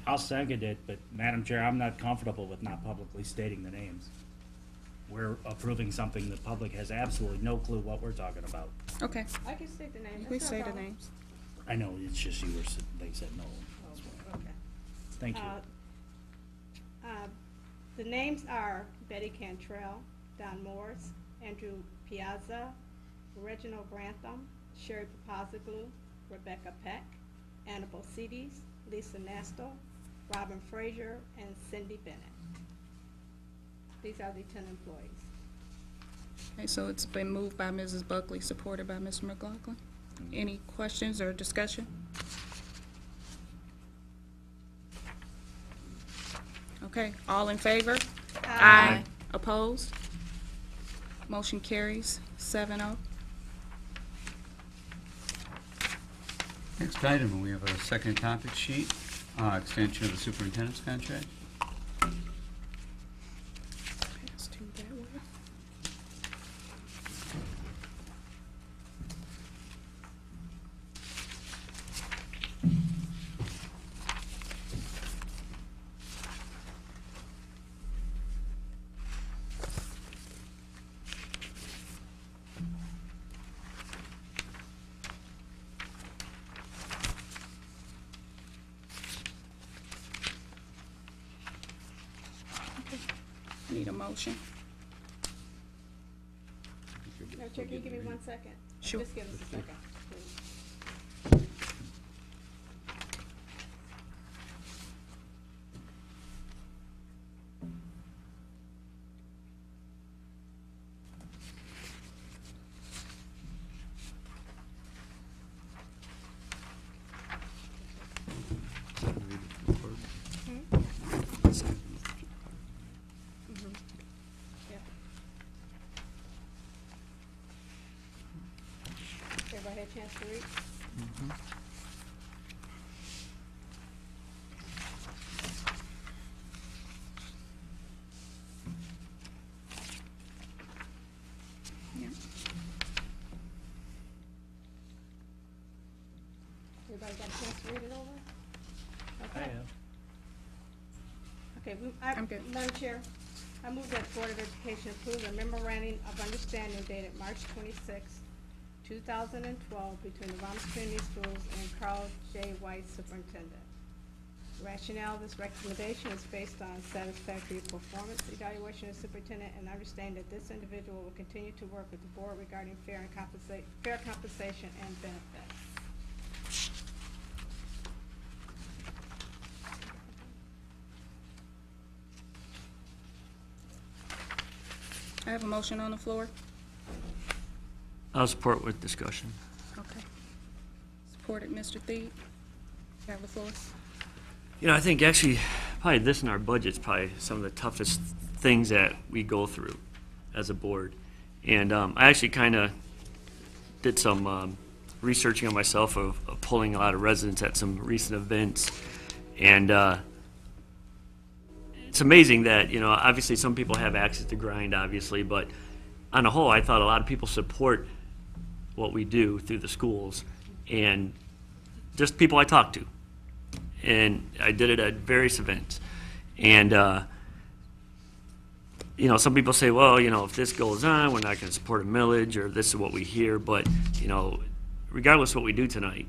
I'll second it, but Madam Chair, I'm not comfortable with not publicly stating the names. We're approving something the public has absolutely no clue what we're talking about. Okay, I can state the name. we That's say no the problem. names. I know, it's just you were, they said no. That's why. Okay. Thank you. The names are Betty Cantrell, Don Morris, Andrew Piazza, Reginald Grantham, Sherry Papazoglu, Rebecca Peck, Annabelle Cedes, Lisa Nastel, Robin Frazier, and Cindy Bennett. These are the 10 employees. Okay, so it's been moved by Mrs. Buckley, supported by Mr. McLaughlin. Any questions or discussion? Okay, all in favor? Aye. Opposed? Motion carries 7-0. Next item, we have a second topic sheet, extension of the superintendent's contract. Pass to that way. Need a motion? Madam Chair, can you give me 1 second? Sure. Just give us a second, please. Yeah. Everybody had a chance to read? Yeah. Everybody got a chance to read it over? I Okay. have. Okay, I'm good. Madam Chair, I move that the Board of Education approve a memorandum of understanding dated March 26, 2012, between the Romulus Community Schools and Carl J. White, Superintendent. Rationale of this recommendation is based on satisfactory performance evaluation of the superintendent and understanding that this individual will continue to work with the board regarding fair compensation and benefits. I have a motion on the floor. I'll support with discussion. Okay. Supported, Mr. Thied. You have the floor. You know, I think actually, probably this in our budget's probably some of the toughest things that we go through as a board. And I actually kind of did some researching on myself of pulling a lot of residents at some recent events. And it's amazing that, you know, obviously some people have access to grind, obviously, but on a whole, I thought a lot of people support what we do through the schools and just people I talk to. And I did it at various events. And, you know, some people say, well, you know, if this goes on, we're not going to support a millage, or this is what we hear. But, you know, regardless of what we do tonight,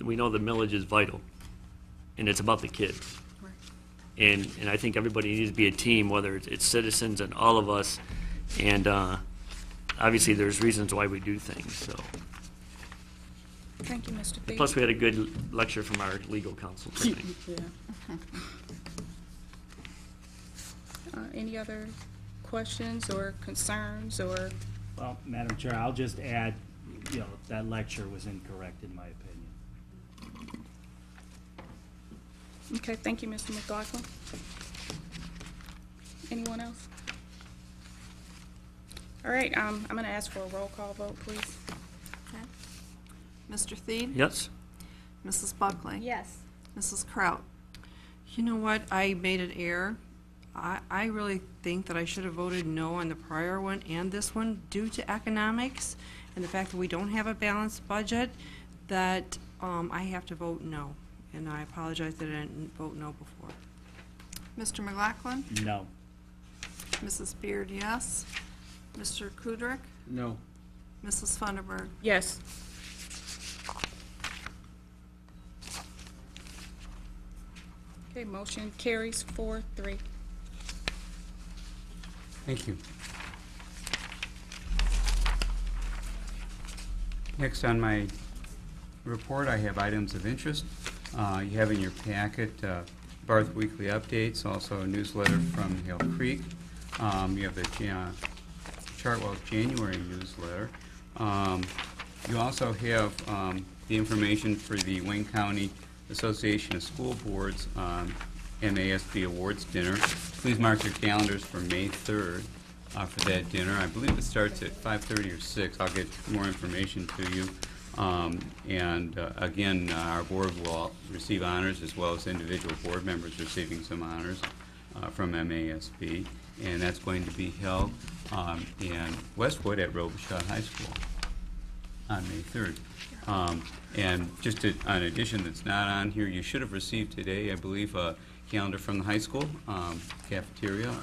we know the millage is vital, and it's about the kids. Right. And I think everybody needs to be a team, whether it's citizens and all of us. And obviously, there's reasons why we do things. So, Thank you, Mr. Thied. plus we had a good lecture from our legal counsel tonight. Yeah. Any other questions or concerns or? Well, Madam Chair, I'll just add, you know, that lecture was incorrect in my opinion. Okay, thank you, Mr. McLaughlin. Anyone else? All right, I'm going to ask for a roll call vote, please. Okay. Mr. Thied? Yes? Mrs. Buckley? Yes. Mrs. Kraut? You know what? I made an error. I really think that I should have voted no on the prior one and this one due to economics and the fact that we don't have a balanced budget, that I have to vote no. and I apologize that I didn't vote no before. Mr. McLaughlin? No. Mrs. Beard, yes. Mr. Kudrick? No. Mrs. Funderburg. Yes. Okay, motion carries 4-3. Thank you. Next on my report, I have items of interest. You have in your packet Barth Weekly Updates, also a newsletter from Hill Creek. You have the Chartwell's January newsletter. You also have the information for the Wayne County Association of School Boards MASB Awards Dinner. Please mark your calendars for May 3rd for that dinner. I believe it starts at 5:30 or 6. I'll get more information to you. Again, our board will receive honors as well as individual board members receiving some honors from MASB. And that's going to be held in Westwood at Robichaud High School on May 3rd. And just an addition that's not on here, you should have received today, I believe, a calendar from the high school cafeteria.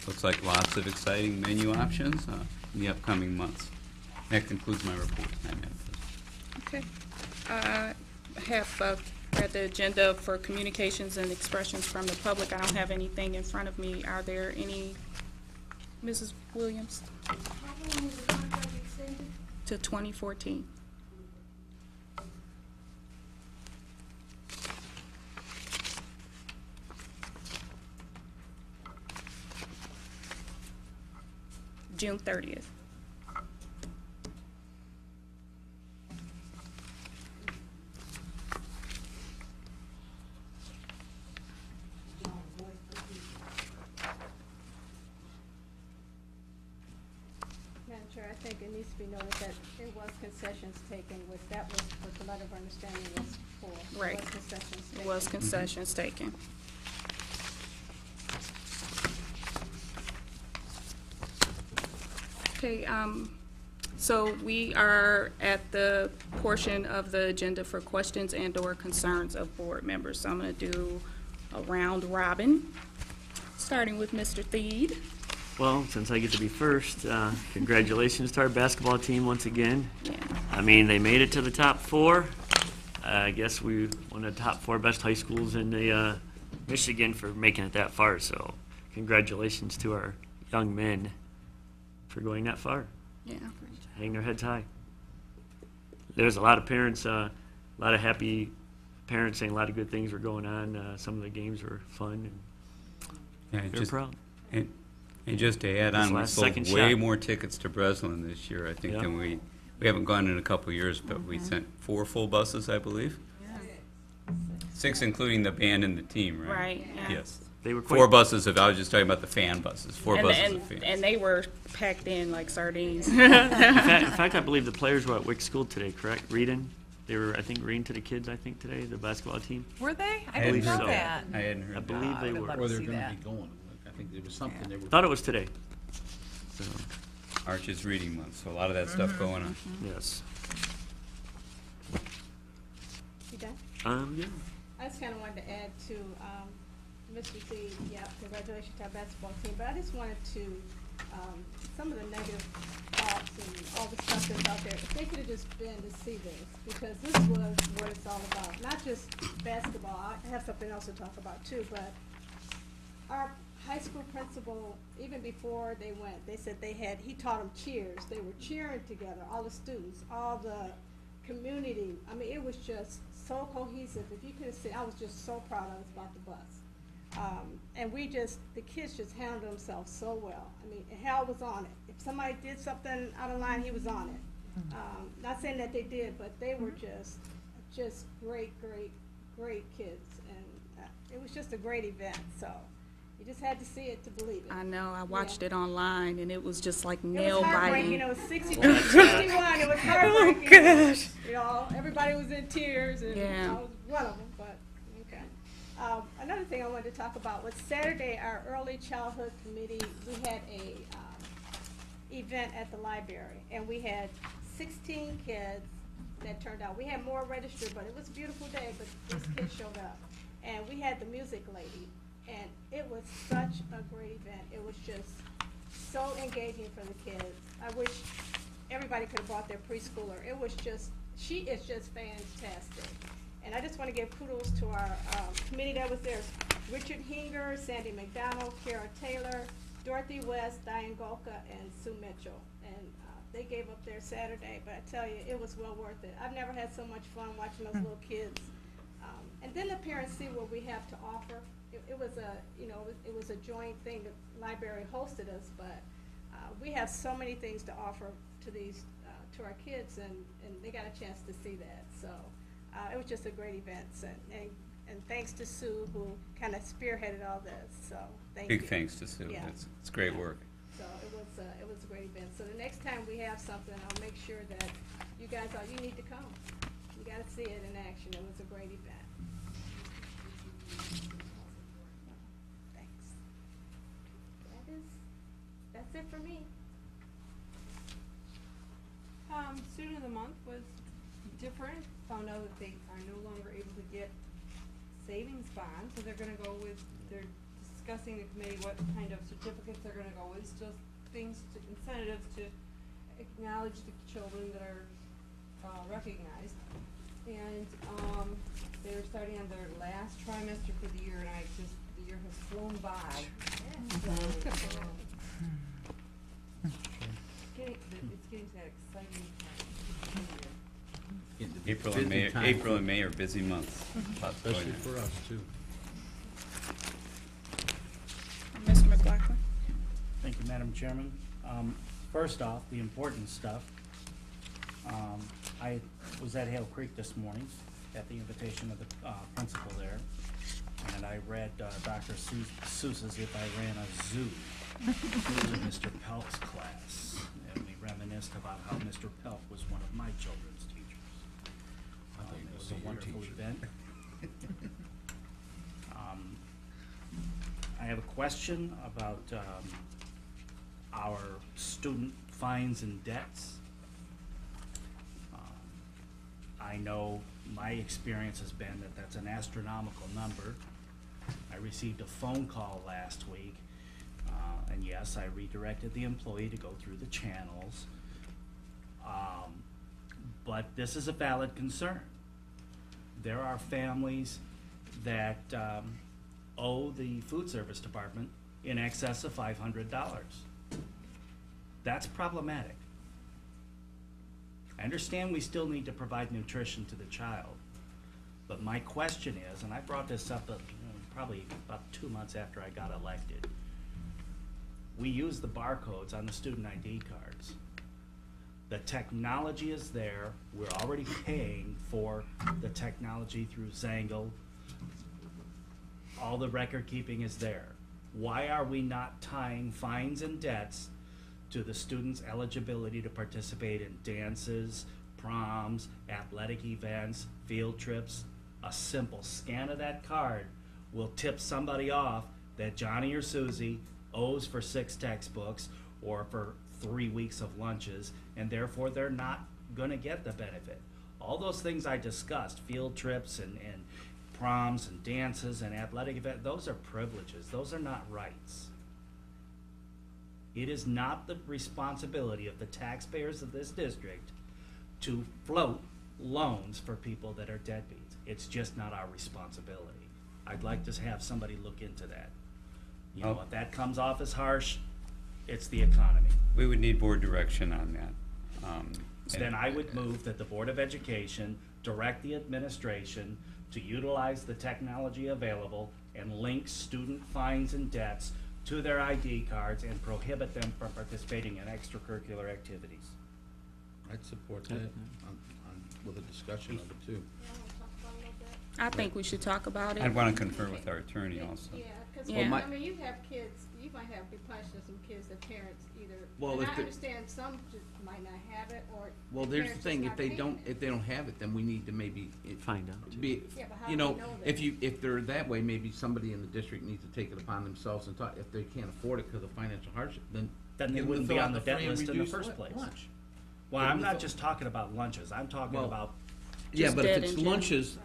Looks like lots of exciting menu options in the upcoming months. That concludes my report. Madam President. Okay. I have read the agenda for communications and expressions from the public. I don't have anything in front of me. Are there any, Mrs. Williams? How long was the contract extended? To 2014. June 30th. Madam Chair, I think it needs to be noted that there was concessions taken with, that was what the letter of understanding was for. Right. There was concessions taken. Was concessions taken. Okay, so we are at the portion of the agenda for questions and/or concerns of board members. So I'm going to do a round robin, starting with Mr. Theed. Well, since I get to be first, congratulations to our basketball team once again. Yeah. I mean, they made it to the top 4. I guess we one of the top 4 best high schools in the Michigan for making it that far. So congratulations to our young men for going that far. Yeah. Hang their heads high. There's a lot of parents, a lot of happy parents saying a lot of good things were going on. Some of the games were fun, Yeah, and they're just, proud. and just to add on, we last sold second way shot. more tickets to Breslin this year, I think, Yeah. than we haven't gone in a couple of years, but we sent 4 full buses, I believe. 6, including the band and the team, right? Right, yeah. Yes. They were quite 4 buses of, I was just talking about the fan buses, 4 buses of fans. And they were packed in like sardines. In fact, I believe the players were at Wick School today, correct? Reading? They were, I think, reading to the kids, I think, today, the basketball team. Were they? I believe didn't know so. that. I hadn't heard I that. believe they I would were. love Or to they're see gonna that. be going. I think there was something they were. Thought it was today. So, March is reading month, so a lot of that stuff going on. yes. You done? Yeah. I just kind of wanted to add to Mr. C, yeah, congratulations to our basketball team, but I just wanted to, some of the negative thoughts and all the stuff that's out there, if they could have just been to see this, because this was what it's all about, not just basketball. I have something else to talk about too, but our high school principal, even before they went, they said he taught them cheers. They were cheering together, all the students, all the community. I mean, it was just so cohesive. If you could have seen, I was just so proud of us about the bus. And the kids just handled themselves so well. I mean, Hal was on it. If somebody did something out of line, he was on it. Not saying that they did, but they were just great kids. And it was just a great event, so you just had to see it to believe it. I know, I watched it online and it was just like It nail was heartbreaking, biting. it was 62, 61, it was heartbreaking. Oh, gosh. You know, everybody was in tears, and Yeah. I was one of them, but, okay. Another thing I wanted to talk about was Saturday, our early childhood committee, we had a, event at the library, and we had 16 kids that turned out. We had more registered, but it was a beautiful day, but this kid showed up. And we had the music lady, and it was such a great event. It was just so engaging for the kids. I wish everybody could have brought their preschooler. It was just, she is just fantastic. And I just want to give kudos to our committee that was there. Richard Hinger, Sandy McDonald, Kara Taylor, Dorothy West, Diane Golka, and Sue Mitchell. And they gave up their Saturday, but I tell you, it was well worth it. I've never had so much fun watching those little kids. And then the parents see what we have to offer. It was a, you know, it was a joint thing. The library hosted us, but we have so many things to offer to these, to our kids, and they got a chance to see that. So it was just a great event, and thanks to Sue, who kind of spearheaded all this. So thank you. Big thanks to Sue. Yeah. It's great work. So it was a great event. So the next time we have something, I'll make sure that you guys you need to come. You got to see it in action. It was a great event. Thanks. That's it for me. Student of the month was different. Found out that they are no longer able to get savings bonds, so they're gonna go with, they're discussing the committee what kind of certificates they're gonna go with, just things to, incentives to acknowledge the children that are, recognized. And, they're starting on their last trimester for the year, and the year has flown by. It's getting to that exciting time of the year. April and May are busy months. Lots going Especially on. for us, too. Mr. McLaughlin? Thank you, Madam Chairman. First off, the important stuff. I was at Hale Creek this morning at the invitation of the principal there, and I read Dr. Seuss's If I Ran a Zoo to Mr. Pelk's class, and we reminisced about how Mr. Pelk was one of my children's teachers. It was a wonderful event. I have a question about our student fines and debts. I know my experience has been that that's an astronomical number. I received a phone call last week, and yes, I redirected the employee to go through the channels. But this is a valid concern. There are families that owe the food service department in excess of $500. That's problematic. I understand we still need to provide nutrition to the child, but my question is, and I brought this up probably about 2 months after I got elected, we use the barcodes on the student ID cards. The technology is there. We're already paying for the technology through Zangle. All the record keeping is there. Why are we not tying fines and debts to the student's eligibility to participate in dances, proms, athletic events, field trips? A simple scan of that card will tip somebody off that Johnny or Susie owes for 6 textbooks or for 3 weeks of lunches, and therefore they're not gonna get the benefit. All those things I discussed, field trips and proms and dances and athletic events, those are privileges. Those are not rights. It is not the responsibility of the taxpayers of this district to float loans for people that are deadbeats. It's just not our responsibility. I'd like to have somebody look into that. You know, if that comes off as harsh, it's the economy. We would need board direction on that. Then I would move that the Board of Education direct the administration to utilize the technology available and link student fines and debts to their ID cards and prohibit them from participating in extracurricular activities. I'd support that with a discussion of it, too. I think we should talk about it. I'd want to confer with our attorney also. Yeah, because, Yeah. I mean, you have kids, you might have, be punishing some kids, the parents either, Well, and if I the- understand some just might not have it, or. Well, there's the parents thing, just if not they paying don't, it. if they don't have it, then we need to maybe Find out. be, Yeah, but how you do know, we know that? if they're that way, maybe somebody in the district needs to take it upon themselves and talk, if they can't afford it because of financial hardship, then. Then they give them wouldn't to be fill on out the debt free and list in the reduced first place. lunch. Well, I'm not just talking about lunches, I'm talking Well, about Yeah, Just but if dead it's in general. lunches,